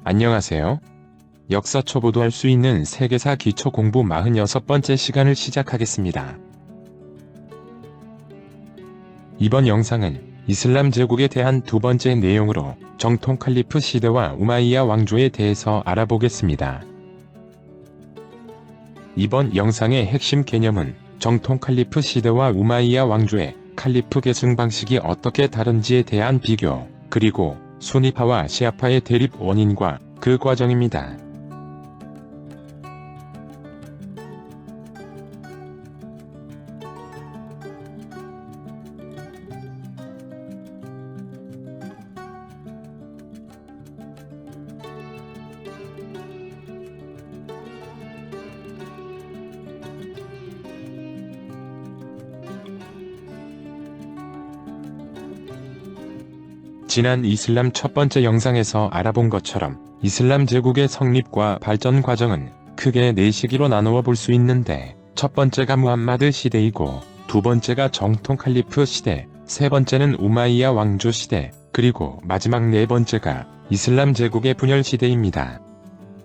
안녕하세요. 역사 초보도 할 수 있는 세계사 기초 공부 46번째 시간을 시작하겠습니다. 이번 영상은 이슬람 제국에 대한 두 번째 내용으로 정통 칼리프 시대와 우마이야 왕조에 대해서 알아보겠습니다. 이번 영상의 핵심 개념은 정통 칼리프 시대와 우마이야 왕조의 칼리프 계승 방식이 어떻게 다른지에 대한 비교, 그리고 수니파와 시아파의 대립 원인과 그 과정입니다. 지난 이슬람 첫 번째 영상에서 알아본 것처럼 이슬람 제국의 성립과 발전 과정은 크게 4시기로 나누어 볼 수 있는데, 첫 번째가 무함마드 시대이고, 두 번째가 정통 칼리프 시대, 세 번째는 우마이야 왕조 시대, 그리고 마지막 네 번째가 이슬람 제국의 분열 시대입니다.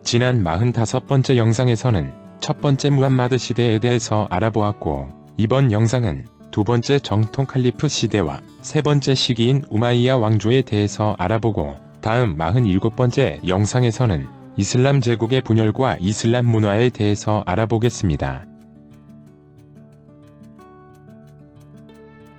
지난 45번째 영상에서는 첫 번째 무함마드 시대에 대해서 알아보았고, 이번 영상은 두 번째 정통 칼리프 시대와 세 번째 시기인 우마이야 왕조에 대해서 알아보고, 다음 47번째 영상에서는 이슬람 제국의 분열과 이슬람 문화에 대해서 알아보겠습니다.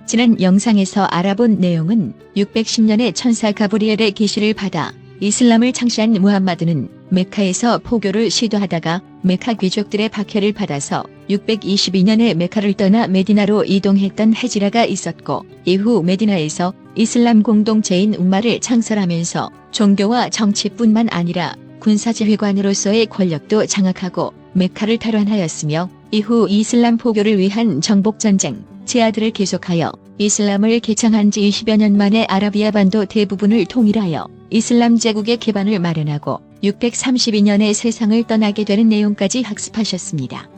지난 영상에서 알아본 내용은 610년에 천사 가브리엘의 계시를 받아 이슬람을 창시한 무함마드는 메카에서 포교를 시도하다가 메카 귀족들의 박해를 받아서 622년에 메카를 떠나 메디나로 이동했던 헤지라가 있었고, 이후 메디나에서 이슬람 공동체인 um마를 창설하면서 종교와 정치뿐만 아니라 군사지휘관으로서의 권력도 장악하고 메카를 탈환하였으며, 이후 이슬람 포교를 위한 정복전쟁, 제하드를 계속하여 이슬람을 개창한 지 20여 년 만에 아라비아 반도 대부분을 통일하여 이슬람 제국의 기반을 마련하고 632년에 세상을 떠나게 되는 내용까지 학습하셨습니다.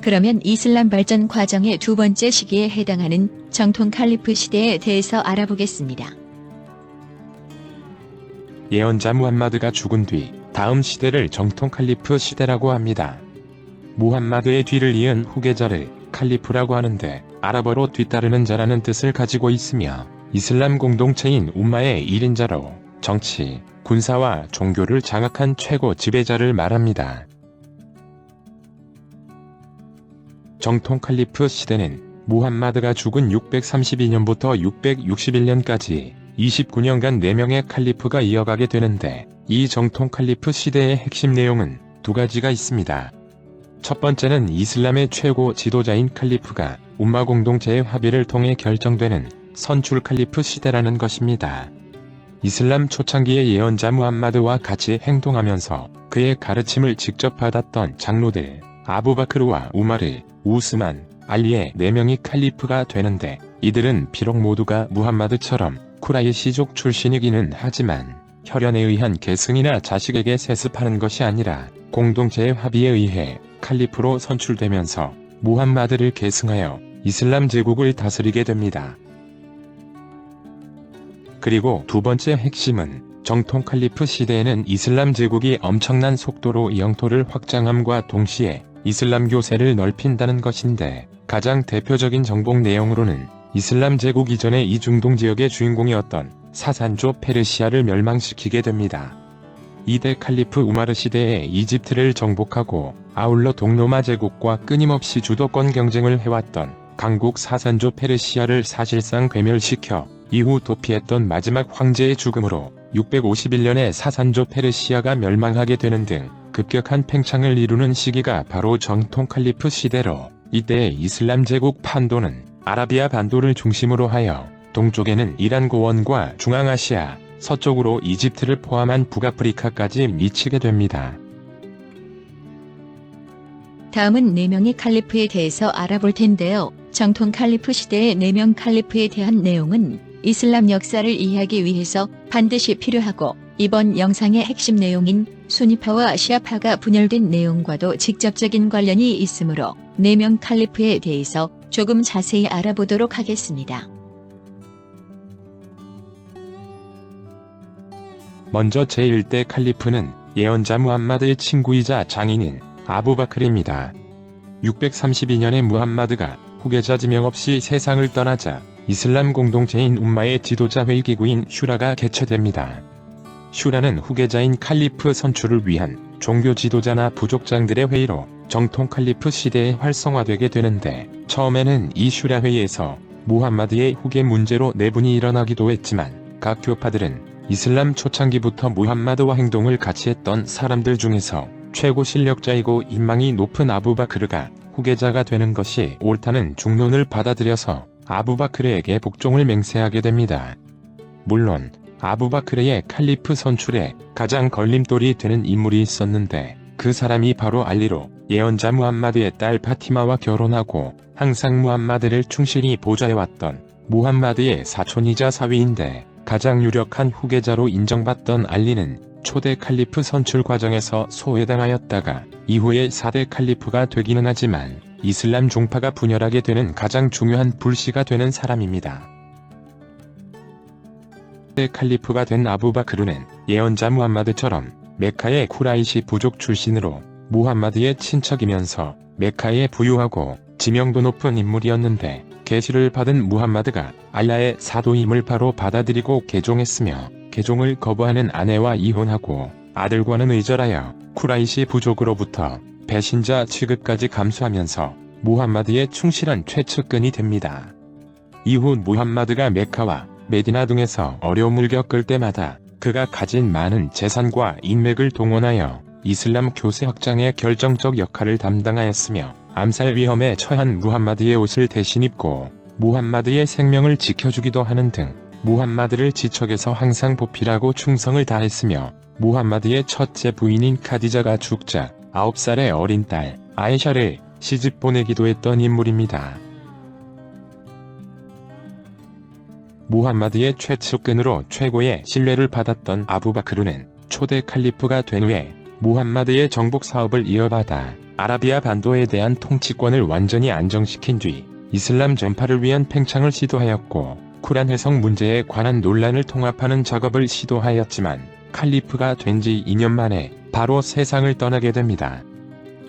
그러면 이슬람 발전 과정의 두 번째 시기에 해당하는 정통 칼리프 시대에 대해서 알아보겠습니다. 예언자 무함마드가 죽은 뒤 다음 시대를 정통 칼리프 시대라고 합니다. 무함마드의 뒤를 이은 후계자를 칼리프라고 하는데, 아랍어로 뒤따르는 자라는 뜻을 가지고 있으며, 이슬람 공동체인 umma의 1인자로 정치, 군사와 종교를 장악한 최고 지배자를 말합니다. 정통 칼리프 시대는 무함마드가 죽은 632년부터 661년까지 29년간 4명의 칼리프가 이어가게 되는데, 이 정통 칼리프 시대의 핵심 내용은 두 가지가 있습니다. 첫 번째는 이슬람의 최고 지도자인 칼리프가 umma 공동체의 합의를 통해 결정되는 선출 칼리프 시대라는 것입니다. 이슬람 초창기의 예언자 무함마드와 같이 행동하면서 그의 가르침을 직접 받았던 장로들 아부바크르와 우마르, 우스만, 알리의 4명이 칼리프가 되는데, 이들은 비록 모두가 무함마드처럼 쿠라이시족 출신이기는 하지만 혈연에 의한 계승이나 자식에게 세습하는 것이 아니라 공동체의 합의에 의해 칼리프로 선출되면서 무함마드를 계승하여 이슬람 제국을 다스리게 됩니다. 그리고 두 번째 핵심은 정통 칼리프 시대에는 이슬람 제국이 엄청난 속도로 영토를 확장함과 동시에 이슬람 교세를 넓힌다는 것인데, 가장 대표적인 정복 내용으로는 이슬람 제국 이전의 이 중동 지역의 주인공이었던 사산조 페르시아를 멸망시키게 됩니다. 이대 칼리프 우마르 시대에 이집트를 정복하고, 아울러 동로마 제국과 끊임없이 주도권 경쟁을 해왔던 강국 사산조 페르시아를 사실상 괴멸시켜 이후 도피했던 마지막 황제의 죽음으로 651년에 사산조 페르시아가 멸망하게 되는 등 급격한 팽창을 이루는 시기가 바로 정통 칼리프 시대로, 이때의 이슬람 제국 판도는 아라비아 반도를 중심으로 하여 동쪽에는 이란 고원과 중앙아시아, 서쪽으로 이집트를 포함한 북아프리카까지 미치게 됩니다. 다음은 4명의 칼리프에 대해서 알아볼 텐데요. 정통 칼리프 시대의 4명 칼리프에 대한 내용은 이슬람 역사를 이해하기 위해서 반드시 필요하고, 이번 영상의 핵심 내용인 수니파와 시아파가 분열된 내용과도 직접적인 관련이 있으므로 4명 칼리프에 대해서 조금 자세히 알아보도록 하겠습니다. 먼저 제1대 칼리프는 예언자 무함마드의 친구이자 장인인 아부바크르입니다. 632년에 무함마드가 후계자 지명 없이 세상을 떠나자 이슬람 공동체인 umma의 지도자 회의 기구인 슈라가 개최됩니다. 슈라는 후계자인 칼리프 선출을 위한 종교 지도자나 부족장들의 회의로 정통 칼리프 시대에 활성화되게 되는데, 처음에는 이 슈라 회의에서 무함마드의 후계 문제로 내분이 일어나기도 했지만 각 교파들은 이슬람 초창기부터 무함마드와 행동을 같이 했던 사람들 중에서 최고 실력자이고 인망이 높은 아부바크르가 후계자가 되는 것이 옳다는 중론을 받아들여서 아부바크르에게 복종을 맹세하게 됩니다. 물론 아부바크르의 칼리프 선출에 가장 걸림돌이 되는 인물이 있었는데, 그 사람이 바로 알리로 예언자 무함마드의 딸 파티마와 결혼하고 항상 무함마드를 충실히 보좌해왔던 무함마드의 사촌이자 사위인데, 가장 유력한 후계자로 인정받던 알리는 초대 칼리프 선출 과정에서 소외당하였다가 이후에 4대 칼리프가 되기는 하지만 이슬람 종파가 분열하게 되는 가장 중요한 불씨가 되는 사람입니다. 4대 칼리프가 된 아부바크르는 예언자 무함마드처럼 메카의 쿠라이시 부족 출신으로 무함마드의 친척이면서 메카에 부유하고 지명도 높은 인물이었는데, 계시를 받은 무함마드가 알라의 사도임을 바로 받아들이고 개종했으며, 개종을 거부하는 아내와 이혼하고 아들과는 의절하여 쿠라이시 부족으로부터 배신자 취급까지 감수하면서 무함마드의 충실한 최측근이 됩니다. 이후 무함마드가 메카와 메디나 등에서 어려움을 겪을 때마다 그가 가진 많은 재산과 인맥을 동원하여 이슬람 교세 확장에 결정적 역할을 담당하였으며, 암살 위험에 처한 무함마드의 옷을 대신 입고 무함마드의 생명을 지켜주기도 하는 등 무함마드를 지척에서 항상 보필하고 충성을 다했으며, 무함마드의 첫째 부인인 카디자가 죽자 9살의 어린 딸 아이샤를 시집 보내기도 했던 인물입니다. 무함마드의 최측근으로 최고의 신뢰를 받았던 아부바크르는 초대 칼리프가 된 후에 무함마드의 정복 사업을 이어받아 아라비아 반도에 대한 통치권을 완전히 안정시킨 뒤 이슬람 전파를 위한 팽창을 시도하였고, 쿠란 해석 문제에 관한 논란을 통합하는 작업을 시도하였지만 칼리프가 된 지 2년 만에 바로 세상을 떠나게 됩니다.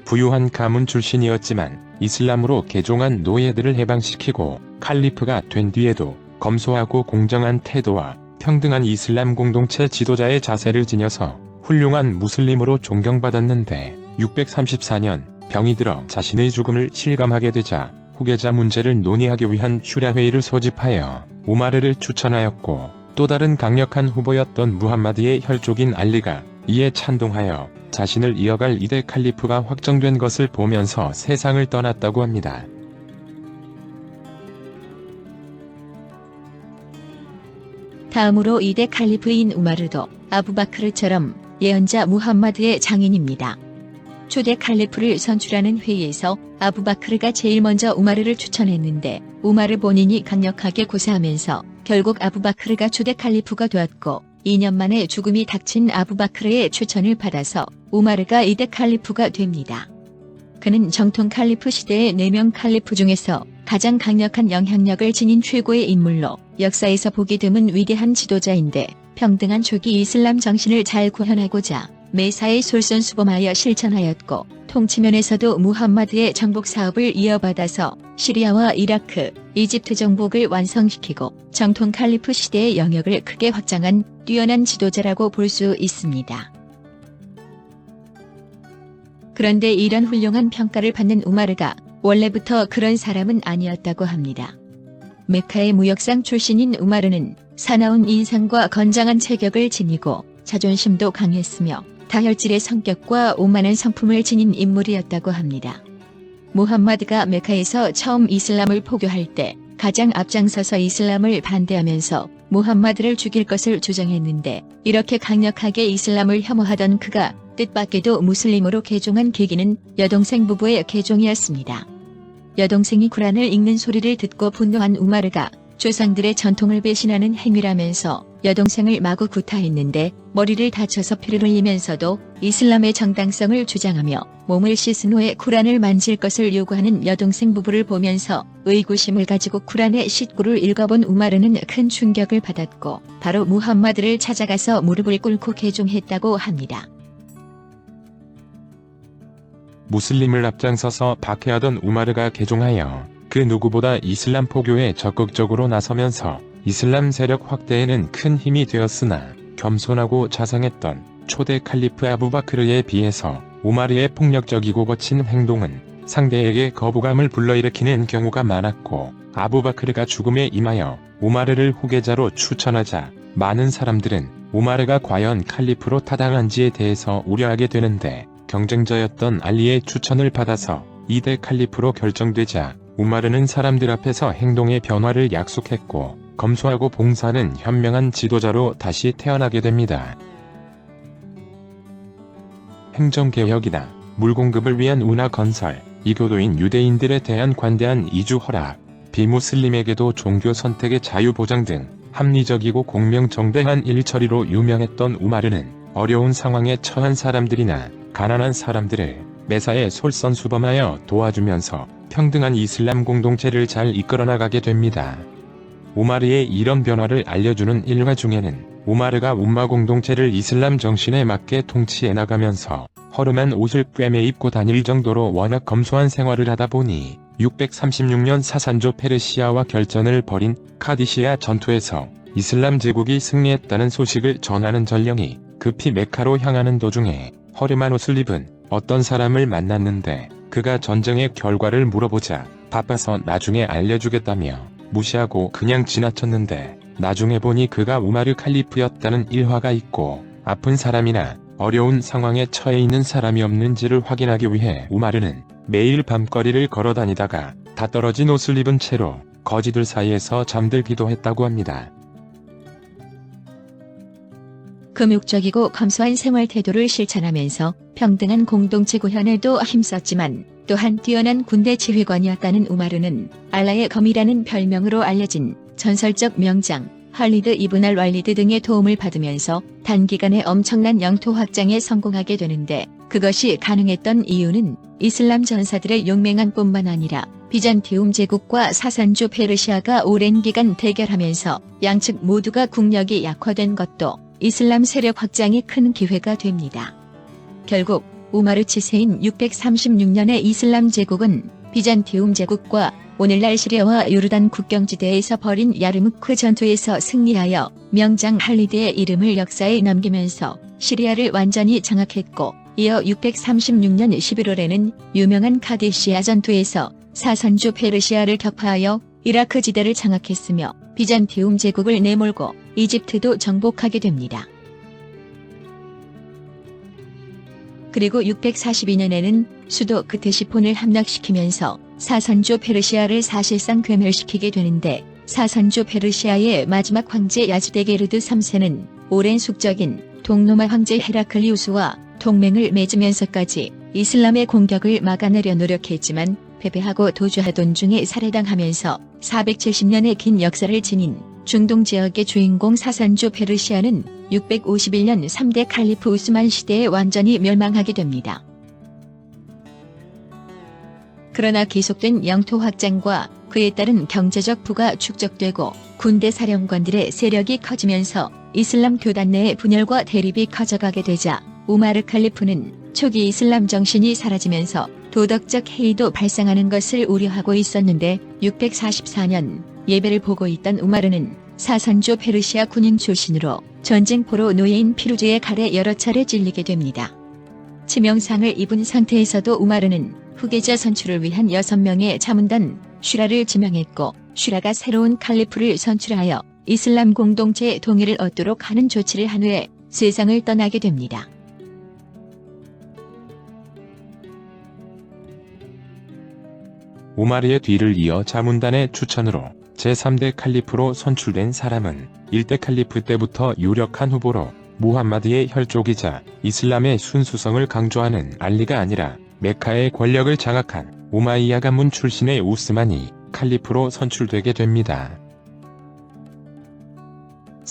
부유한 가문 출신이었지만 이슬람으로 개종한 노예들을 해방시키고 칼리프가 된 뒤에도 검소하고 공정한 태도와 평등한 이슬람 공동체 지도자의 자세를 지녀서 훌륭한 무슬림으로 존경받았는데, 634년 병이 들어 자신의 죽음을 실감하게 되자 후계자 문제를 논의하기 위한 슈라 회의를 소집하여 우마르를 추천하였고, 또 다른 강력한 후보였던 무함마드의 혈족인 알리가 이에 찬동하여 자신을 이어갈 2대 칼리프가 확정된 것을 보면서 세상을 떠났다고 합니다. 다음으로 2대 칼리프인 우마르도 아부바크르처럼 예언자 무함마드의 장인입니다. 초대 칼리프를 선출하는 회의에서 아부바크르가 제일 먼저 우마르를 추천했는데, 우마르 본인이 강력하게 고사하면서 결국 아부바크르가 초대 칼리프가 되었고, 2년 만에 죽음이 닥친 아부바크르의 추천을 받아서 우마르가 2대 칼리프가 됩니다. 그는 정통 칼리프 시대의 4명 칼리프 중에서 가장 강력한 영향력을 지닌 최고의 인물로 역사에서 보기 드문 위대한 지도자인데, 평등한 초기 이슬람 정신을 잘 구현하고자 메사에 솔선수범하여 실천하였고, 통치면에서도 무함마드의 정복 사업을 이어받아서 시리아와 이라크, 이집트 정복을 완성시키고 정통 칼리프 시대의 영역을 크게 확장한 뛰어난 지도자라고 볼 수 있습니다. 그런데 이런 훌륭한 평가를 받는 우마르가 원래부터 그런 사람은 아니었다고 합니다. 메카의 무역상 출신인 우마르는 사나운 인상과 건장한 체격을 지니고 자존심도 강했으며 다혈질의 성격과 오만한 성품을 지닌 인물이었다고 합니다. 무함마드가 메카에서 처음 이슬람을 포교할 때 가장 앞장서서 이슬람을 반대하면서 무함마드를 죽일 것을 주장했는데, 이렇게 강력하게 이슬람을 혐오하던 그가 뜻밖에도 무슬림으로 개종한 계기는 여동생 부부의 개종이었습니다. 여동생이 쿠란을 읽는 소리를 듣고 분노한 우마르가 조상들의 전통을 배신하는 행위라면서 여동생을 마구 구타했는데 머리를 다쳐서 피를 흘리면서도 이슬람의 정당성을 주장하며 몸을 씻은 후에 쿠란을 만질 것을 요구하는 여동생 부부를 보면서 의구심을 가지고 쿠란의 싯구를 읽어본 우마르는 큰 충격을 받았고 바로 무함마드를 찾아가서 무릎을 꿇고 개종했다고 합니다. 무슬림을 앞장서서 박해하던 우마르가 개종하여 그 누구보다 이슬람 포교에 적극적으로 나서면서 이슬람 세력 확대에는 큰 힘이 되었으나 겸손하고 자상했던 초대 칼리프 아부바크르에 비해서 우마르의 폭력적이고 거친 행동은 상대에게 거부감을 불러일으키는 경우가 많았고 아부바크르가 죽음에 임하여 우마르를 후계자로 추천하자 많은 사람들은 우마르가 과연 칼리프로 타당한지에 대해서 우려하게 되는데 경쟁자였던 알리의 추천을 받아서 2대 칼리프로 결정되자 우마르는 사람들 앞에서 행동의 변화를 약속했고 검소하고 봉사하는 현명한 지도자로 다시 태어나게 됩니다. 행정개혁이나 물공급을 위한 운하 건설, 이교도인 유대인들에 대한 관대한 이주 허락, 비무슬림에게도 종교 선택의 자유 보장 등 합리적이고 공명정대한 일처리로 유명했던 우마르는 어려운 상황에 처한 사람들이나 가난한 사람들을 매사에 솔선수범하여 도와주면서 평등한 이슬람 공동체를 잘 이끌어나가게 됩니다. 우마르의 이런 변화를 알려주는 일화 중에는 우마르가 움마 공동체를 이슬람 정신에 맞게 통치해 나가면서 허름한 옷을 꿰매 입고 다닐 정도로 워낙 검소한 생활을 하다 보니 636년 사산조 페르시아와 결전을 벌인 카디시아 전투에서 이슬람 제국이 승리했다는 소식을 전하는 전령이 급히 메카로 향하는 도중에 허름한 옷을 입은 어떤 사람을 만났는데 그가 전쟁의 결과를 물어보자 바빠서 나중에 알려주겠다며 무시하고 그냥 지나쳤는데 나중에 보니 그가 우마르 칼리프였다는 일화가 있고 아픈 사람이나 어려운 상황에 처해 있는 사람이 없는지를 확인하기 위해 우마르는 매일 밤거리를 걸어다니다가 다 떨어진 옷을 입은 채로 거지들 사이에서 잠들기도 했다고 합니다. 금욕적이고 검소한 생활 태도를 실천하면서 평등한 공동체 구현에도 힘썼지만 또한 뛰어난 군대 지휘관이었다는 우마르는 알라의 검이라는 별명으로 알려진 전설적 명장 할리드 이븐 알 왈리드 등의 도움을 받으면서 단기간에 엄청난 영토 확장에 성공하게 되는데 그것이 가능했던 이유는 이슬람 전사들의 용맹함 뿐만 아니라 비잔티움 제국과 사산주 페르시아가 오랜 기간 대결하면서 양측 모두가 국력이 약화된 것도 이슬람 세력 확장의 큰 기회가 됩니다. 결국 우마르 치세인 636년의 이슬람 제국은 비잔티움 제국과 오늘날 시리아와 요르단 국경지대에서 벌인 야르무크 전투에서 승리하여 명장 할리드의 이름을 역사에 남기면서 시리아를 완전히 장악했고 이어 636년 11월에는 유명한 카디시아 전투에서 사산주 페르시아를 격파하여 이라크 지대를 장악했으며 비잔티움 제국을 내몰고 이집트도 정복하게 됩니다. 그리고 642년에는 수도 크테시폰을 함락시키면서 사산주 페르시아를 사실상 괴멸시키게 되는데 사산주 페르시아의 마지막 황제 야즈데게르드 3세는 오랜 숙적인 동로마 황제 헤라클리우스와 동맹을 맺으면서까지 이슬람의 공격을 막아내려 노력했지만 패배하고 도주하던 중에 살해당하면서 470년의 긴 역사를 지닌 중동 지역의 주인공 사산주 페르시아는 651년 3대 칼리프 우스만 시대에 완전히 멸망하게 됩니다. 그러나 계속된 영토 확장과 그에 따른 경제적 부가 축적되고 군대 사령관들의 세력이 커지면서 이슬람 교단 내의 분열과 대립이 커져가게 되자 우마르 칼리프는 초기 이슬람 정신이 사라지면서 도덕적 해이도 발생하는 것을 우려하고 있었는데 644년 예배를 보고 있던 우마르는 사산주 페르시아 군인 출신으로 전쟁포로 노예인 피루즈의 칼에 여러 차례 찔리게 됩니다. 치명상을 입은 상태에서도 우마르는 후계자 선출을 위한 6명의 자문단 슈라를 지명했고 슈라가 새로운 칼리프를 선출하여 이슬람 공동체의 동의를 얻도록 하는 조치를 한 후에 세상을 떠나게 됩니다. 우마르의 뒤를 이어 자문단의 추천으로 제3대 칼리프로 선출된 사람은 1대 칼리프 때부터 유력한 후보로 무함마드의 혈족이자 이슬람의 순수성을 강조하는 알리가 아니라 메카의 권력을 장악한 우마이야 가문 출신의 우스만이 칼리프로 선출되게 됩니다.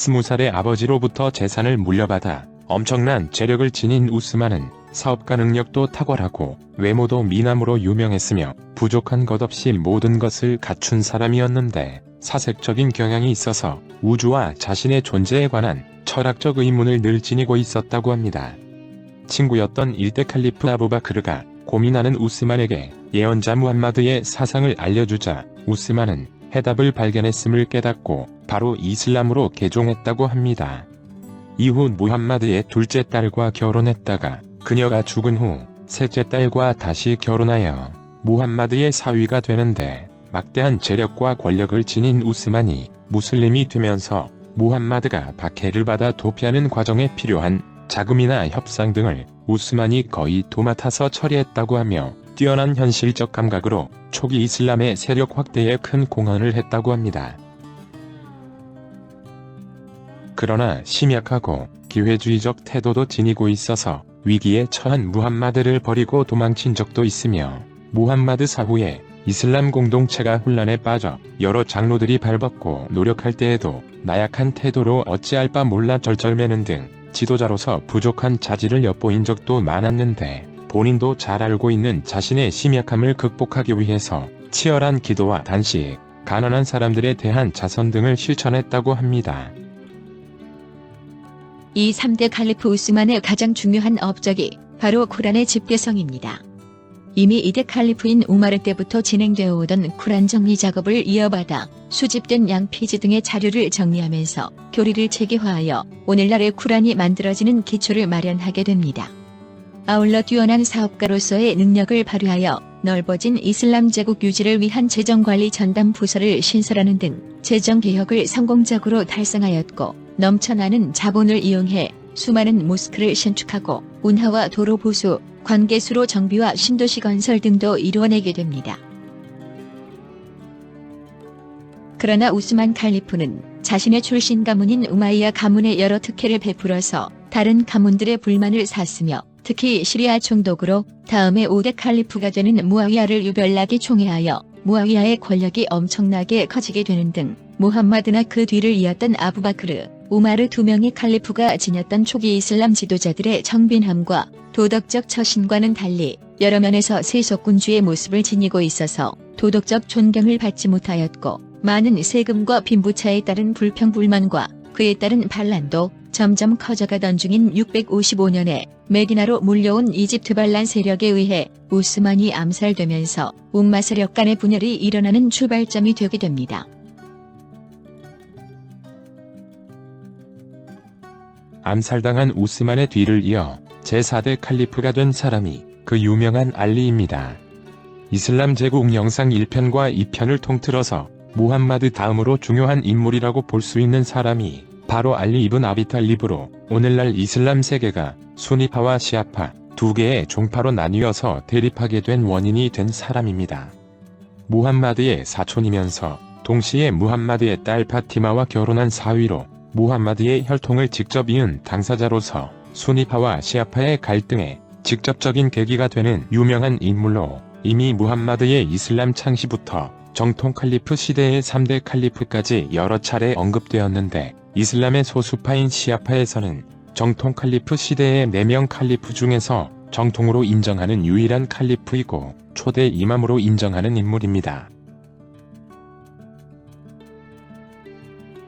20살의 아버지로부터 재산을 물려받아 엄청난 재력을 지닌 우스만은 사업가 능력도 탁월하고 외모도 미남으로 유명했으며 부족한 것 없이 모든 것을 갖춘 사람이었는데 사색적인 경향이 있어서 우주와 자신의 존재에 관한 철학적 의문을 늘 지니고 있었다고 합니다. 친구였던 일대 칼리프 아부바크르가 고민하는 우스만에게 예언자 무함마드의 사상을 알려주자 우스만은 해답을 발견했음을 깨닫고 바로 이슬람으로 개종했다고 합니다. 이후 무함마드의 둘째 딸과 결혼했다가 그녀가 죽은 후 셋째 딸과 다시 결혼하여 무함마드의 사위가 되는데 막대한 재력과 권력을 지닌 우스만이 무슬림이 되면서 무함마드가 박해를 받아 도피하는 과정에 필요한 자금이나 협상 등을 우스만이 거의 도맡아서 처리했다고 하며 뛰어난 현실적 감각으로 초기 이슬람의 세력 확대에 큰 공헌을 했다고 합니다. 그러나 심약하고 기회주의적 태도도 지니고 있어서 위기에 처한 무함마드를 버리고 도망친 적도 있으며 무함마드 사후에 이슬람 공동체가 혼란에 빠져 여러 장로들이 발벗고 노력할 때에도 나약한 태도로 어찌할 바 몰라 절절매는 등 지도자로서 부족한 자질을 엿보인 적도 많았는데 본인도 잘 알고 있는 자신의 심약함을 극복하기 위해서 치열한 기도와 단식, 가난한 사람들에 대한 자선 등을 실천했다고 합니다. 이 3대 칼리프 우스만의 가장 중요한 업적이 바로 쿠란의 집계성입니다. 이미 2대 칼리프인 우마르 때부터 진행되어 오던 쿠란 정리 작업을 이어받아 수집된 양피지 등의 자료를 정리하면서 교리를 체계화하여 오늘날의 쿠란이 만들어지는 기초를 마련하게 됩니다. 아울러 뛰어난 사업가로서의 능력을 발휘하여 넓어진 이슬람 제국 유지를 위한 재정관리 전담 부서를 신설하는 등 재정개혁을 성공적으로 달성하였고 넘쳐나는 자본을 이용해 수많은 모스크를 신축하고 운하와 도로 보수, 관계수로 정비와 신도시 건설 등도 이루어내게 됩니다. 그러나 우스만 칼리프는 자신의 출신 가문인 우마이야 가문에 여러 특혜를 베풀어서 다른 가문들의 불만을 샀으며 특히 시리아 총독으로 다음에 5대 칼리프가 되는 무아위야를 유별나게 총애하여 무아위야의 권력이 엄청나게 커지게 되는 등 무함마드나 그 뒤를 이었던 아부바크르, 우마르 두 명의 칼리프가 지녔던 초기 이슬람 지도자들의 청빈함과 도덕적 처신과는 달리 여러 면에서 세속군주의 모습을 지니고 있어서 도덕적 존경을 받지 못하였고 많은 세금과 빈부차에 따른 불평불만과 그에 따른 반란도 점점 커져가던 중인 655년에 메디나로 몰려온 이집트 반란 세력에 의해 우스만이 암살되면서 움마 세력 간의 분열이 일어나는 출발점이 되게 됩니다. 암살당한 우스만의 뒤를 이어 제4대 칼리프가 된 사람이 그 유명한 알리입니다. 이슬람 제국 영상 1편과 2편을 통틀어서 무함마드 다음으로 중요한 인물이라고 볼 수 있는 사람이 바로 알리 이븐 아비 탈리브로 오늘날 이슬람 세계가 수니파와 시아파 두 개의 종파로 나뉘어서 대립하게 된 원인이 된 사람입니다. 무함마드의 사촌이면서 동시에 무함마드의 딸 파티마와 결혼한 사위로 무함마드의 혈통을 직접 이은 당사자로서 수니파와 시아파의 갈등에 직접적인 계기가 되는 유명한 인물로 이미 무함마드의 이슬람 창시부터 정통 칼리프 시대의 3대 칼리프까지 여러 차례 언급되었는데 이슬람의 소수파인 시아파에서는 정통 칼리프 시대의 4명 칼리프 중에서 정통으로 인정하는 유일한 칼리프이고 초대 이맘으로 인정하는 인물입니다.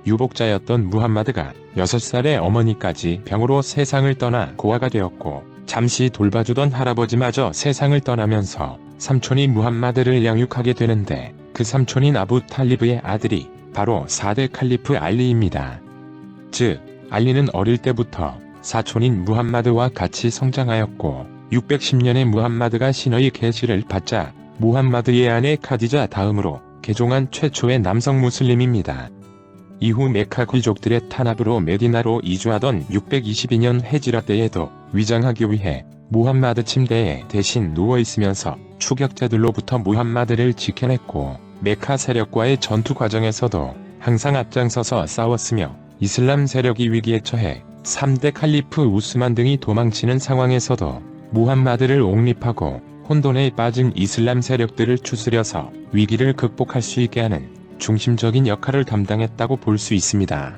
유복자였던 무함마드가 6살의 어머니까지 병으로 세상을 떠나 고아가 되었고 잠시 돌봐주던 할아버지마저 세상을 떠나면서 삼촌이 무함마드를 양육하게 되는데 그 삼촌인 아부 탈리브의 아들이 바로 4대 칼리프 알리입니다. 즉, 알리는 어릴 때부터 사촌인 무함마드와 같이 성장하였고 610년에 무함마드가 신의 계시를 받자 무함마드의 아내 카디자 다음으로 개종한 최초의 남성 무슬림입니다. 이후 메카 귀족들의 탄압으로 메디나로 이주하던 622년 헤지라 때에도 위장하기 위해 무함마드 침대에 대신 누워있으면서 추격자들로부터 무함마드를 지켜냈고 메카 세력과의 전투 과정에서도 항상 앞장서서 싸웠으며 이슬람 세력이 위기에 처해 3대 칼리프 우스만 등이 도망치는 상황에서도 무함마드를 옹립하고 혼돈에 빠진 이슬람 세력들을 추스려서 위기를 극복할 수 있게 하는 중심적인 역할을 담당했다고 볼 수 있습니다.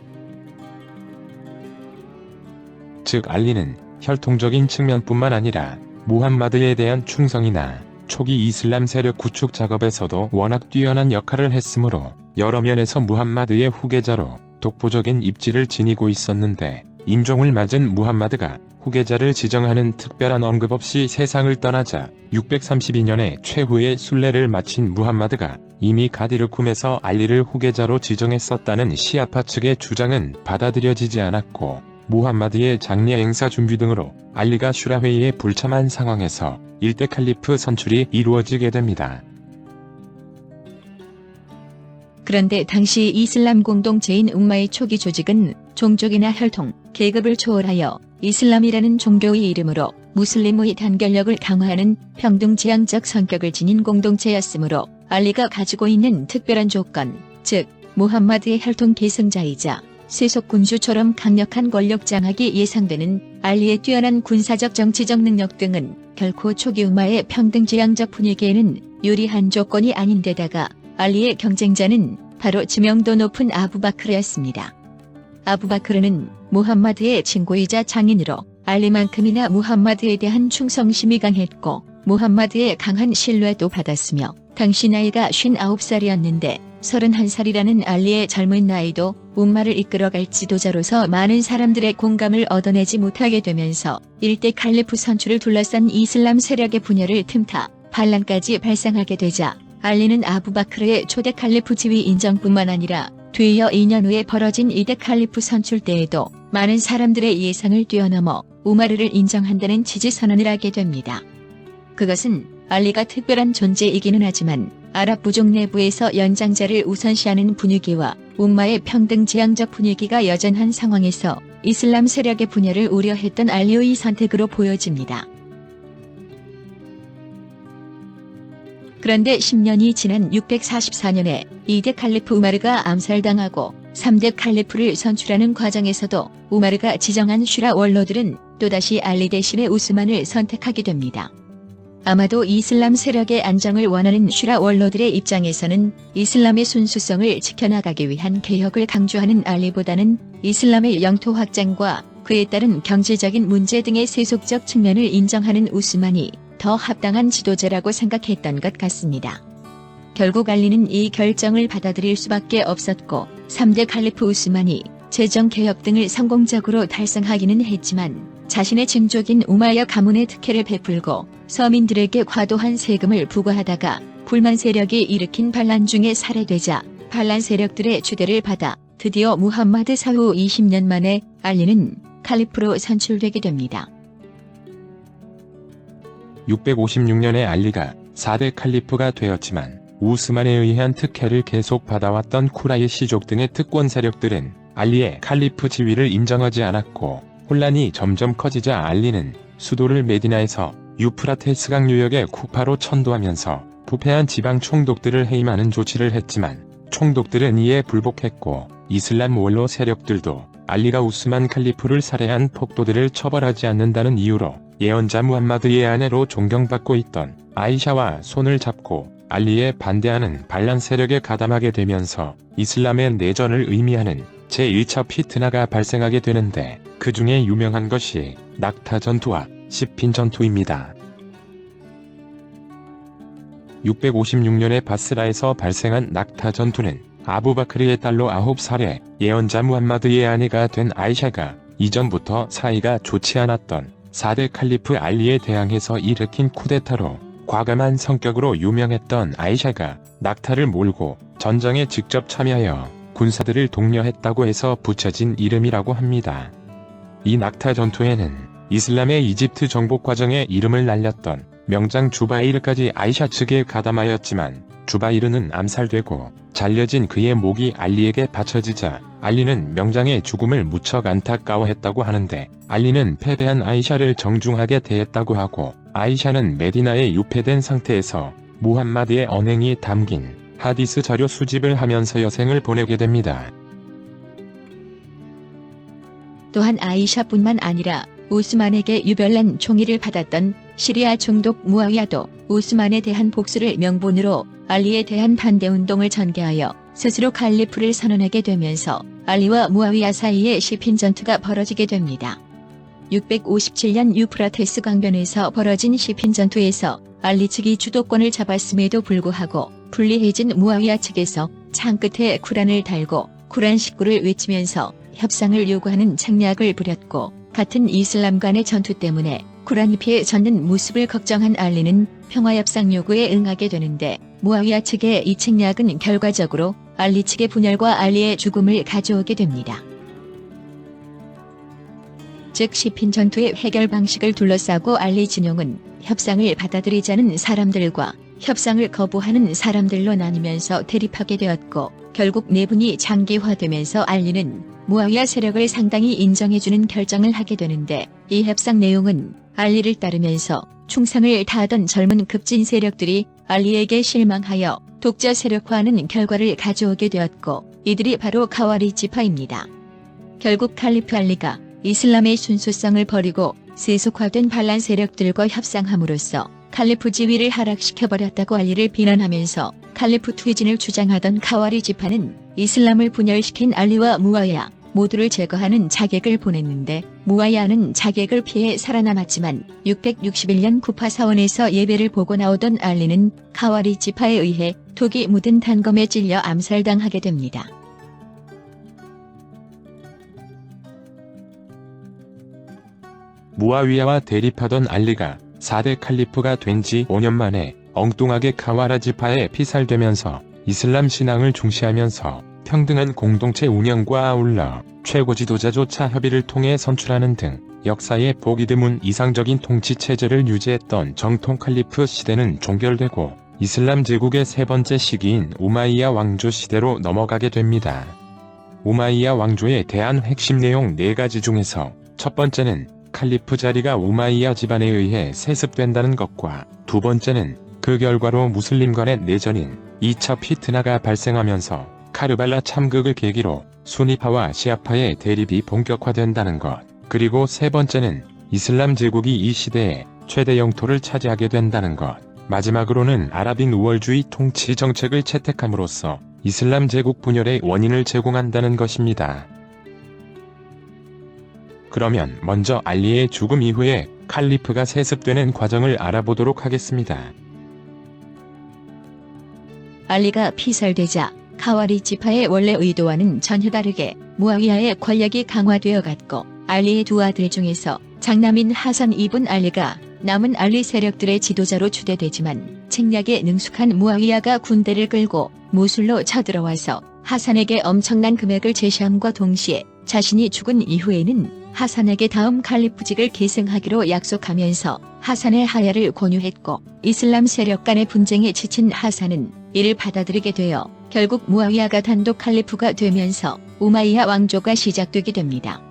즉 알리는 혈통적인 측면뿐만 아니라 무함마드에 대한 충성이나 초기 이슬람 세력 구축 작업에서도 워낙 뛰어난 역할을 했으므로 여러 면에서 무함마드의 후계자로 독보적인 입지를 지니고 있었는데, 임종을 맞은 무함마드가 후계자를 지정하는 특별한 언급 없이 세상을 떠나자 632년에 최후의 순례를 마친 무함마드가 이미 가디르쿰에서 알리를 후계자로 지정했었다는 시아파 측의 주장은 받아들여지지 않았고, 무함마드의 장례 행사 준비 등으로 알리가 슈라회의에 불참한 상황에서 일대 칼리프 선출이 이루어지게 됩니다. 그런데 당시 이슬람 공동체인 umma의 초기 조직은 종족이나 혈통, 계급을 초월하여 이슬람이라는 종교의 이름으로 무슬림의 단결력을 강화하는 평등지향적 성격을 지닌 공동체였으므로 알리가 가지고 있는 특별한 조건, 즉 무함마드의 혈통 계승자이자 세속 군주처럼 강력한 권력 장악이 예상되는 알리의 뛰어난 군사적 정치적 능력 등은 결코 초기 umma의 평등지향적 분위기에는 유리한 조건이 아닌데다가 알리의 경쟁자는 바로 지명도 높은 아부바크르였습니다. 아부바크르는 무함마드의 친구이자 장인으로 알리만큼이나 무함마드에 대한 충성심이 강했고 무함마드의 강한 신뢰도 받았으며, 당시 나이가 59살이었는데 31살이라는 알리의 젊은 나이도 umma를 이끌어갈 지도자로서 많은 사람들의 공감을 얻어내지 못하게 되면서 일대 칼리프 선출을 둘러싼 이슬람 세력의 분열을 틈타 반란까지 발생하게 되자 알리는 아부바크르의 초대 칼리프 지위 인정뿐만 아니라 뒤이어 2년 후에 벌어진 2대 칼리프 선출 때에도 많은 사람들의 예상을 뛰어넘어 우마르를 인정한다는 지지 선언을 하게 됩니다. 그것은 알리가 특별한 존재이기는 하지만 아랍 부족 내부에서 연장자를 우선시하는 분위기와 umma의 평등지향적 분위기가 여전한 상황에서 이슬람 세력의 분열을 우려했던 알리의 선택으로 보여집니다. 그런데 10년이 지난 644년에 2대 칼리프 우마르가 암살당하고 3대 칼리프를 선출하는 과정에서도 우마르가 지정한 슈라 원로들은 또다시 알리 대신에 우스만을 선택하게 됩니다. 아마도 이슬람 세력의 안정을 원하는 슈라 원로들의 입장에서는 이슬람의 순수성을 지켜나가기 위한 개혁을 강조하는 알리보다는 이슬람의 영토 확장과 그에 따른 경제적인 문제 등의 세속적 측면을 인정하는 우스만이 더 합당한 지도자라고 생각했던 것 같습니다. 결국 알리는 이 결정을 받아들일 수밖에 없었고 3대 칼리프 우스만이 재정개혁 등을 성공적으로 달성하기는 했지만 자신의 증족인 우마야 가문의 특혜를 베풀고 서민들에게 과도한 세금을 부과하다가 불만 세력이 일으킨 반란 중에 살해되자 반란 세력들의 추대를 받아 드디어 무함마드 사후 20년 만에 알리는 칼리프로 선출되게 됩니다. 656년에 알리가 4대 칼리프가 되었지만 우스만에 의한 특혜를 계속 받아왔던 쿠라이시족 등의 특권 세력들은 알리의 칼리프 지위를 인정하지 않았고 혼란이 점점 커지자 알리는 수도를 메디나에서 유프라테스 강 유역의 쿠파로 천도하면서 부패한 지방 총독들을 해임하는 조치를 했지만 총독들은 이에 불복했고 이슬람 원로 세력들도 알리가 우스만 칼리프를 살해한 폭도들을 처벌하지 않는다는 이유로 예언자 무함마드의 아내로 존경받고 있던 아이샤와 손을 잡고 알리에 반대하는 반란 세력에 가담하게 되면서 이슬람의 내전을 의미하는 제1차 피트나가 발생하게 되는데, 그 중에 유명한 것이 낙타 전투와 시핀 전투입니다. 656년에 바스라에서 발생한 낙타 전투는 아부바크르의 딸로 9살의 예언자 무함마드의 아내가 된 아이샤가 이전부터 사이가 좋지 않았던 4대 칼리프 알리에 대항해서 일으킨 쿠데타로 과감한 성격으로 유명했던 아이샤가 낙타를 몰고 전쟁에 직접 참여하여 군사들을 독려했다고 해서 붙여진 이름이라고 합니다. 이 낙타 전투에는 이슬람의 이집트 정복 과정에 이름을 날렸던 명장 주바이르까지 아이샤 측에 가담하였지만 주바이르는 암살되고 잘려진 그의 목이 알리에게 바쳐지자 알리는 명장의 죽음을 무척 안타까워했다고 하는데, 알리는 패배한 아이샤를 정중하게 대했다고 하고 아이샤는 메디나에 유폐된 상태에서 무함마드의 언행이 담긴 하디스 자료 수집을 하면서 여생을 보내게 됩니다. 또한 아이샤뿐만 아니라 우스만에게 유별난 총의를 받았던 시리아 총독 무아위야도 우스만에 대한 복수를 명분으로 알리에 대한 반대운동을 전개하여 스스로 칼리프를 선언하게 되면서 알리와 무아위야 사이에 시핀 전투가 벌어지게 됩니다. 657년 유프라테스 강변에서 벌어진 시핀 전투에서 알리 측이 주도권을 잡았음에도 불구하고 불리해진 무아위야 측에서 창 끝에 쿠란을 달고 쿠란 식구를 외치면서 협상을 요구하는 책략을 부렸고, 같은 이슬람 간의 전투 때문에 쿠란이 피해 젖는 모습을 걱정한 알리는 평화협상 요구에 응하게 되는데, 무아위야 측의 이 책략은 결과적으로 알리 측의 분열과 알리의 죽음을 가져오게 됩니다. 즉 시핀 전투의 해결 방식을 둘러싸고 알리 진영은 협상을 받아들이자는 사람들과 협상을 거부하는 사람들로 나뉘면서 대립하게 되었고, 결국 내분이 장기화되면서 알리는 무아위야 세력을 상당히 인정해주는 결정을 하게 되는데, 이 협상 내용은 알리를 따르면서 충성을 다하던 젊은 급진 세력들이 알리에게 실망하여 독자 세력화하는 결과를 가져오게 되었고, 이들이 바로 카와리 지파입니다. 결국 칼리프 알리가 이슬람의 순수성을 버리고 세속화된 반란 세력들과 협상함으로써 칼리프 지위를 하락시켜버렸다고 알리를 비난하면서 칼리프 퇴진을 주장하던 카와리 지파는 이슬람을 분열시킨 알리와 무아야 모두를 제거하는 자객을 보냈는데, 무아야는 자객을 피해 살아남았지만 661년 쿠파 사원에서 예배를 보고 나오던 알리는 카와리 지파에 의해 독이 묻은 단검에 찔려 암살당하게 됩니다. 무아위야와 대립하던 알리가 4대 칼리프가 된 지 5년 만에 엉뚱하게 카와라 지파에 피살되면서 이슬람 신앙을 중시하면서 평등한 공동체 운영과 아울러 최고 지도자조차 협의를 통해 선출하는 등 역사에 보기 드문 이상적인 통치 체제를 유지했던 정통 칼리프 시대는 종결되고 이슬람 제국의 세 번째 시기인 우마이야 왕조 시대로 넘어가게 됩니다. 우마이야 왕조에 대한 핵심 내용 4가지 중에서 첫 번째는 칼리프 자리가 우마이야 집안에 의해 세습된다는 것과, 두 번째는 그 결과로 무슬림 간의 내전인 2차 피트나가 발생하면서 카르발라 참극을 계기로 수니파와 시아파의 대립이 본격화된다는 것, 그리고 세 번째는 이슬람 제국이 이 시대에 최대 영토를 차지하게 된다는 것, 마지막으로는 아랍인 우월주의 통치 정책을 채택함으로써 이슬람 제국 분열의 원인을 제공한다는 것입니다. 그러면 먼저 알리의 죽음 이후에 칼리프가 세습되는 과정을 알아보도록 하겠습니다. 알리가 피살되자 카와리 지파의 원래 의도와는 전혀 다르게 무아위야의 권력이 강화되어 갔고, 알리의 두 아들 중에서 장남인 하산 이븐 알리가 남은 알리 세력들의 지도자로 추대되지만, 책략에 능숙한 무아위야가 군대를 끌고 모술로 쳐들어와서 하산에게 엄청난 금액을 제시함과 동시에 자신이 죽은 이후에는 하산에게 다음 칼리프직을 계승하기로 약속하면서 하산의 하야를 권유했고, 이슬람 세력 간의 분쟁에 지친 하산은 이를 받아들이게 되어 결국 무아위야가 단독 칼리프가 되면서 우마이야 왕조가 시작되게 됩니다.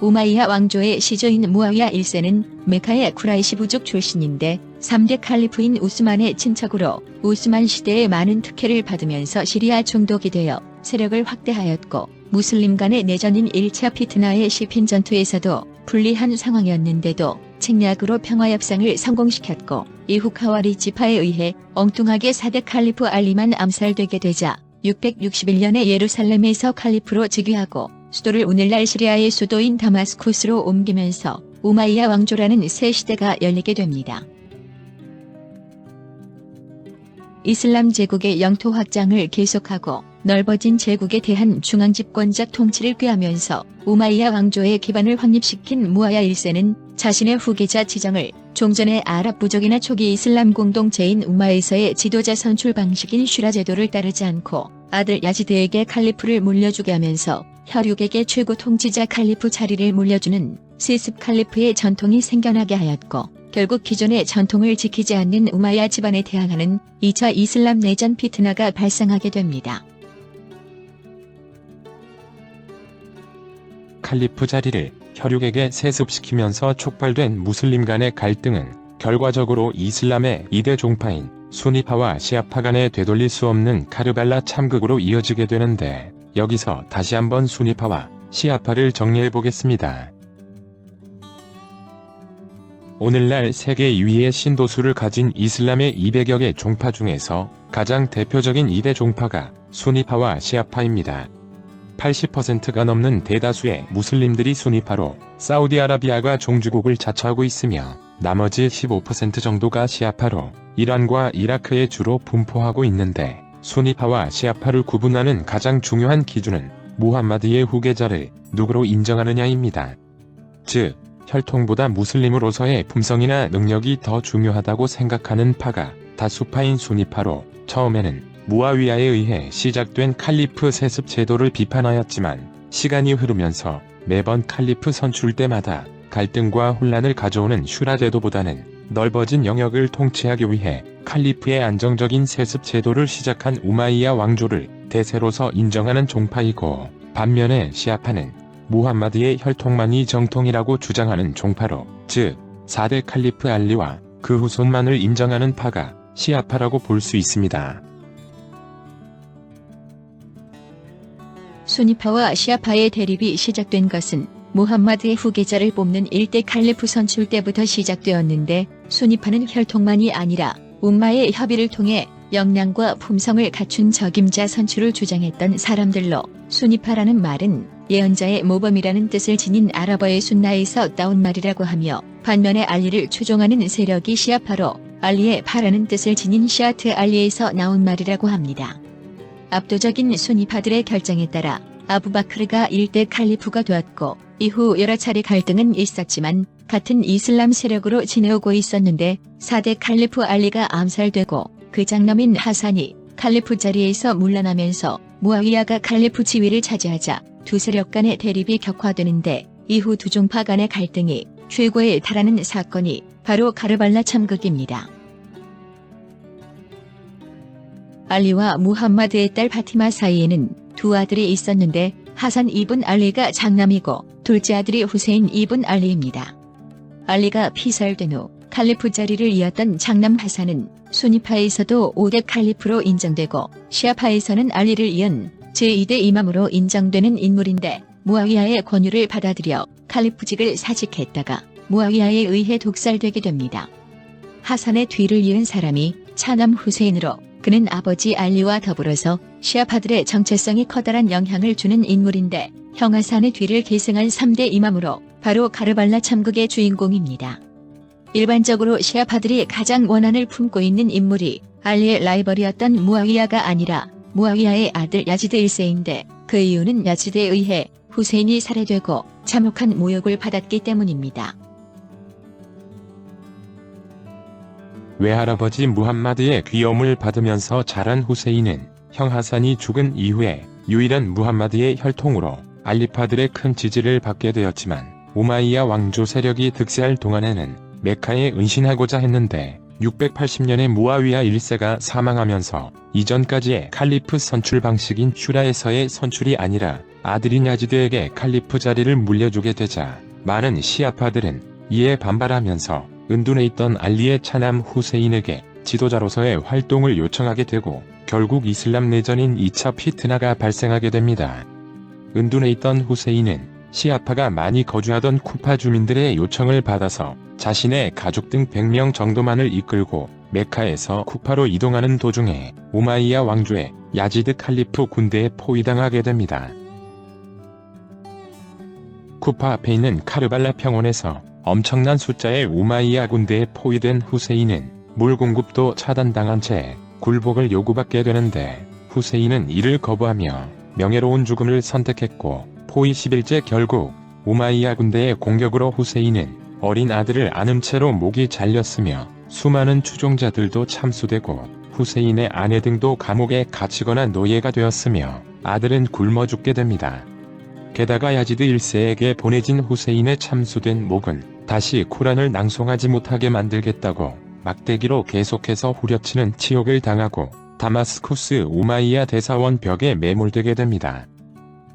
우마이야 왕조의 시조인 무아위야 1세는 메카의 쿠라이시 부족 출신인데 3대 칼리프인 우스만의 친척으로 우스만 시대에 많은 특혜를 받으면서 시리아 총독이 되어 세력을 확대하였고, 무슬림 간의 내전인 1차 피트나의 시핀 전투에서도 불리한 상황이었는데도 책략으로 평화협상을 성공시켰고, 이후 카와리 지파에 의해 엉뚱하게 4대 칼리프 알리만 암살되게 되자 661년에 예루살렘에서 칼리프로 즉위하고 수도를 오늘날 시리아의 수도인 다마스쿠스로 옮기면서 우마이야 왕조라는 새 시대가 열리게 됩니다. 이슬람 제국의 영토 확장을 계속하고 넓어진 제국에 대한 중앙집권적 통치를 꾀하면서 우마이야 왕조의 기반을 확립시킨 무아야 1세는 자신의 후계자 지정을 종전의 아랍 부족이나 초기 이슬람 공동체인 우마에서의 지도자 선출 방식인 슈라 제도를 따르지 않고 아들 야지드에게 칼리프를 물려주게 하면서 혈육에게 최고 통치자 칼리프 자리를 물려주는 세습 칼리프의 전통이 생겨나게 하였고, 결국 기존의 전통을 지키지 않는 우마야 집안에 대항하는 2차 이슬람 내전 피트나가 발생하게 됩니다. 칼리프 자리를 혈육에게 세습시키면서 촉발된 무슬림 간의 갈등은 결과적으로 이슬람의 2대 종파인 수니파와 시아파 간에 되돌릴 수 없는 카르발라 참극으로 이어지게 되는데, 여기서 다시 한번 수니파와 시아파를 정리해보겠습니다. 오늘날 세계 2위의 신도수를 가진 이슬람의 200여 개 종파 중에서 가장 대표적인 2대 종파가 수니파와 시아파입니다. 80%가 넘는 대다수의 무슬림들이 수니파로 사우디아라비아가 종주국을 자처하고 있으며 나머지 15% 정도가 시아파로 이란과 이라크에 주로 분포하고 있는데, 수니파와 시아파를 구분하는 가장 중요한 기준은 무함마드의 후계자를 누구로 인정하느냐입니다. 즉, 혈통보다 무슬림으로서의 품성이나 능력이 더 중요하다고 생각하는 파가 다수파인 수니파로 처음에는 무아위야에 의해 시작된 칼리프 세습 제도를 비판하였지만, 시간이 흐르면서 매번 칼리프 선출 때마다 갈등과 혼란을 가져오는 슈라 제도보다는 넓어진 영역을 통치하기 위해 칼리프의 안정적인 세습 제도를 시작한 우마이야 왕조를 대세로서 인정하는 종파이고, 반면에 시아파는 무함마드의 혈통만이 정통이라고 주장하는 종파로, 즉 4대 칼리프 알리와 그 후손만을 인정하는 파가 시아파라고 볼 수 있습니다. 수니파와 시아파의 대립이 시작된 것은 무함마드의 후계자를 뽑는 1대 칼리프 선출 때부터 시작되었는데, 수니파는 혈통만이 아니라 um마의 협의를 통해 역량과 품성을 갖춘 적임자 선출을 주장했던 사람들로, 수니파라는 말은 예언자의 모범이라는 뜻을 지닌 아랍어의 순나에서 따온 말이라고 하며, 반면에 알리를 추종하는 세력이 시아파로 알리의 파라는 뜻을 지닌 시아트 알리에서 나온 말이라고 합니다. 압도적인 수니파들의 결정에 따라 아부바크르가 1대 칼리프가 되었고, 이후 여러 차례 갈등은 있었지만 같은 이슬람 세력으로 지내오고 있었는데, 4대 칼리프 알리가 암살되고 그 장남인 하산이 칼리프 자리에서 물러나면서 무아위야가 칼리프 지위를 차지하자 두 세력 간의 대립이 격화되는데, 이후 두 종파 간의 갈등이 최고에 달하는 사건이 바로 가르발라 참극입니다. 알리와 무함마드의 딸 파티마 사이에는 두 아들이 있었는데, 하산 이븐 알리가 장남이고 둘째 아들이 후세인 이븐 알리입니다. 알리가 피살된 후 칼리프 자리를 이었던 장남 하산은 수니파에서도 5대 칼리프로 인정되고, 시아파에서는 알리를 이은 제2대 이맘으로 인정되는 인물인데, 무아위야의 권유를 받아들여 칼리프직을 사직했다가 무아위야에 의해 독살되게 됩니다. 하산의 뒤를 이은 사람이 차남 후세인으로, 그는 아버지 알리와 더불어서 시아파들의 정체성이 커다란 영향을 주는 인물인데, 형 하산의 뒤를 계승한 3대 이맘으로 바로 가르발라 참극의 주인공입니다. 일반적으로 시아파들이 가장 원한을 품고 있는 인물이 알리의 라이벌이었던 무아위야가 아니라 무아위야의 아들 야지드 1세인데, 그 이유는 야지드에 의해 후세인이 살해되고 참혹한 모욕을 받았기 때문입니다. 외할아버지 무함마드의 귀여움을 받으면서 자란 후세인은 형 하산이 죽은 이후에 유일한 무함마드의 혈통으로 알리파들의 큰 지지를 받게 되었지만, 우마이야 왕조 세력이 득세할 동안에는 메카에 은신하고자 했는데, 680년에 무아위야 1세가 사망하면서 이전까지의 칼리프 선출 방식인 슈라에서의 선출이 아니라 아들인 야지드에게 칼리프 자리를 물려주게 되자, 많은 시아파들은 이에 반발하면서 은둔에 있던 알리의 차남 후세인에게 지도자로서의 활동을 요청하게 되고, 결국 이슬람 내전인 2차 피트나가 발생하게 됩니다. 은둔에 있던 후세인은 시아파가 많이 거주하던 쿠파 주민들의 요청을 받아서 자신의 가족 등 100명 정도만을 이끌고 메카에서 쿠파로 이동하는 도중에 우마이야 왕조의 야지드 칼리프 군대에 포위당하게 됩니다. 쿠파 앞에 있는 카르발라 평원에서 엄청난 숫자의 우마이야 군대에 포위된 후세인은 물 공급도 차단당한 채 굴복을 요구받게 되는데, 후세인은 이를 거부하며 명예로운 죽음을 선택했고, 포위 10일째 결국 우마이야 군대의 공격으로 후세인은 어린 아들을 안은 채로 목이 잘렸으며, 수많은 추종자들도 참수되고 후세인의 아내 등도 감옥에 갇히거나 노예가 되었으며, 아들은 굶어 죽게 됩니다. 게다가 야지드 1세에게 보내진 후세인의 참수된 목은 다시 쿠란을 낭송하지 못하게 만들겠다고 막대기로 계속해서 후려치는 치욕을 당하고 다마스쿠스 우마이야 대사원 벽에 매몰되게 됩니다.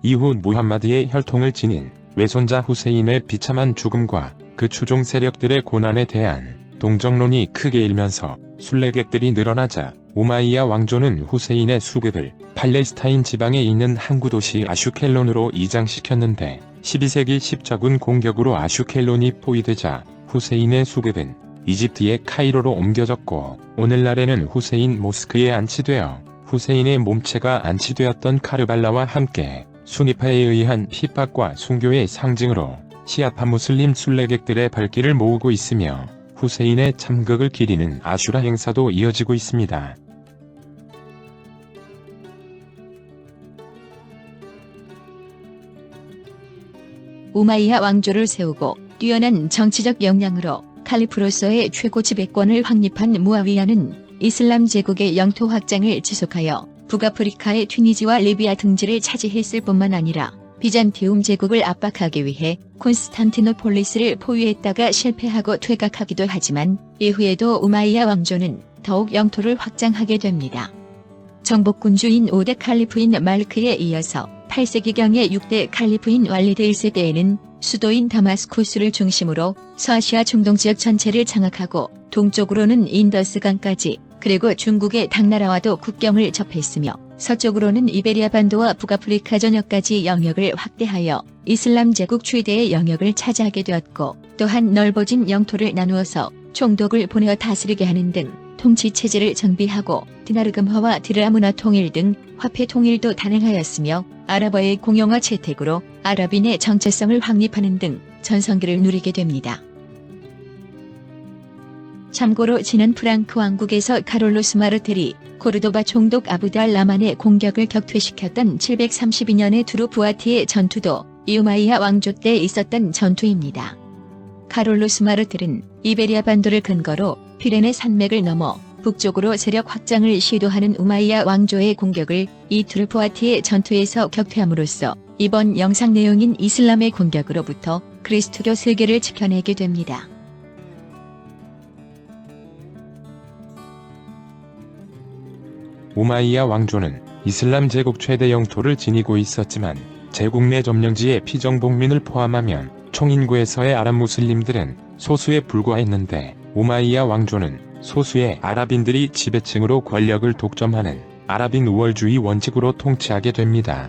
이후 무함마드의 혈통을 지닌 외손자 후세인의 비참한 죽음과 그 추종 세력들의 고난에 대한 동정론이 크게 일면서 순례객들이 늘어나자 우마이야 왕조는 후세인의 수급을 팔레스타인 지방에 있는 항구 도시 아슈켈론으로 이장시켰는데, 12세기 십자군 공격으로 아슈켈론이 포위되자 후세인의 수급은 이집트의 카이로로 옮겨졌고, 오늘날에는 후세인 모스크에 안치되어 후세인의 몸체가 안치되었던 카르발라와 함께 수니파에 의한 핍박과 순교의 상징으로 시아파 무슬림 순례객들의 발길을 모으고 있으며 후세인의 참극을 기리는 아슈라 행사도 이어지고 있습니다. 우마이야 왕조를 세우고 뛰어난 정치적 역량으로 칼리프로서의 최고 지배권을 확립한 무아위야는 이슬람 제국의 영토 확장을 지속하여 북아프리카의 튀니지와 리비아 등지를 차지했을 뿐만 아니라 비잔티움 제국을 압박하기 위해 콘스탄티노폴리스를 포위했다가 실패하고 퇴각하기도 하지만 이후에도 우마이야 왕조는 더욱 영토를 확장하게 됩니다. 정복군주인 5대 칼리프인 말크에 이어서 8세기경의 6대 칼리프인 왈리드 1세대에는 수도인 다마스쿠스를 중심으로 서아시아 중동 지역 전체를 장악하고 동쪽으로는 인더스강까지 그리고 중국의 당나라와도 국경을 접했으며 서쪽으로는 이베리아 반도와 북아프리카 전역까지 영역을 확대하여 이슬람 제국 최대의 영역을 차지하게 되었고 또한 넓어진 영토를 나누어서 총독을 보내어 다스리게 하는 등 통치 체제를 정비하고 디나르금화와 디르아 문화 통일 등 화폐 통일도 단행하였으며 아랍어의 공용어 채택으로 아랍인의 정체성을 확립하는 등 전성기를 누리게 됩니다. 참고로 지난 프랑크 왕국에서 카롤로스 마르텔이 코르도바 총독 아부달 라만의 공격을 격퇴시켰던 732년의 두루부아티의 전투도 이우마이야 왕조 때 있었던 전투입니다. 카롤로스 마르텔은 이베리아 반도를 근거로 피레네 산맥을 넘어 북쪽으로 세력 확장을 시도하는 우마이야 왕조의 공격을 이 두루부아티의 전투에서 격퇴함으로써 이번 영상 내용인 이슬람의 공격으로부터 그리스도교 세계를 지켜내게 됩니다. 우마이야 왕조는 이슬람 제국 최대 영토를 지니고 있었지만 제국 내 점령지의 피정복민을 포함하면 총인구에서의 아랍 무슬림들은 소수에 불과했는데 우마이야 왕조는 소수의 아랍인들이 지배층으로 권력을 독점하는 아랍인 우월주의 원칙으로 통치하게 됩니다.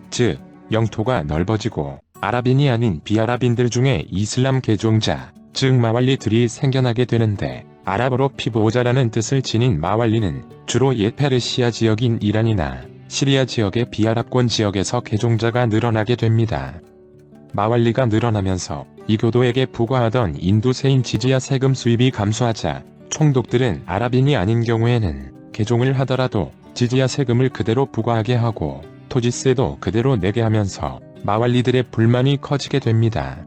즉, 영토가 넓어지고 아랍인이 아닌 비아랍인들 중에 이슬람 개종자, 즉 마왈리들이 생겨나게 되는데 아랍어로 피부오자라는 뜻을 지닌 마왈리는 주로 옛 페르시아 지역인 이란이나 시리아 지역의 비아랍권 지역에서 개종자가 늘어나게 됩니다. 마왈리가 늘어나면서 이 교도에게 부과하던 인두세인 지지야 세금 수입이 감소하자 총독들은 아랍인이 아닌 경우에는 개종을 하더라도 지지야 세금을 그대로 부과하게 하고 토지세도 그대로 내게 하면서 마왈리들의 불만이 커지게 됩니다.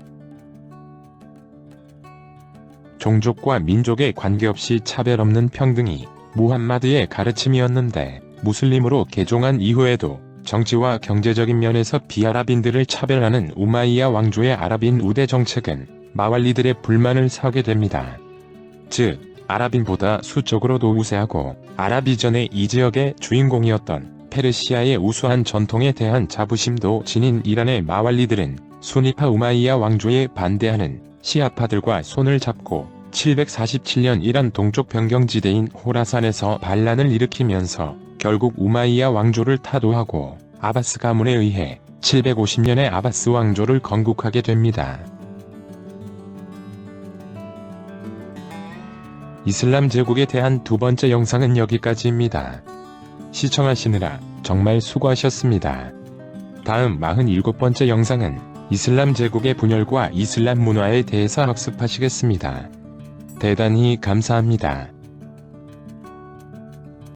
종족과 민족에 관계없이 차별 없는 평등이 무함마드의 가르침이었는데 무슬림으로 개종한 이후에도 정치와 경제적인 면에서 비아랍인들을 차별하는 우마이야 왕조의 아랍인 우대 정책은 마왈리들의 불만을 사게 됩니다. 즉, 아랍인보다 수적으로도 우세하고 아랍 이전의 이 지역의 주인공이었던 페르시아의 우수한 전통에 대한 자부심도 지닌 이란의 마왈리들은 수니파 우마이야 왕조에 반대하는 시아파들과 손을 잡고 747년 이란 동쪽 변경지대인 호라산에서 반란을 일으키면서 결국 우마이야 왕조를 타도하고 아바스 가문에 의해 750년에 아바스 왕조를 건국하게 됩니다. 이슬람 제국에 대한 두 번째 영상은 여기까지입니다. 시청하시느라 정말 수고하셨습니다. 다음 47번째 영상은 이슬람 제국의 분열과 이슬람 문화에 대해서 학습하시겠습니다. 대단히 감사합니다.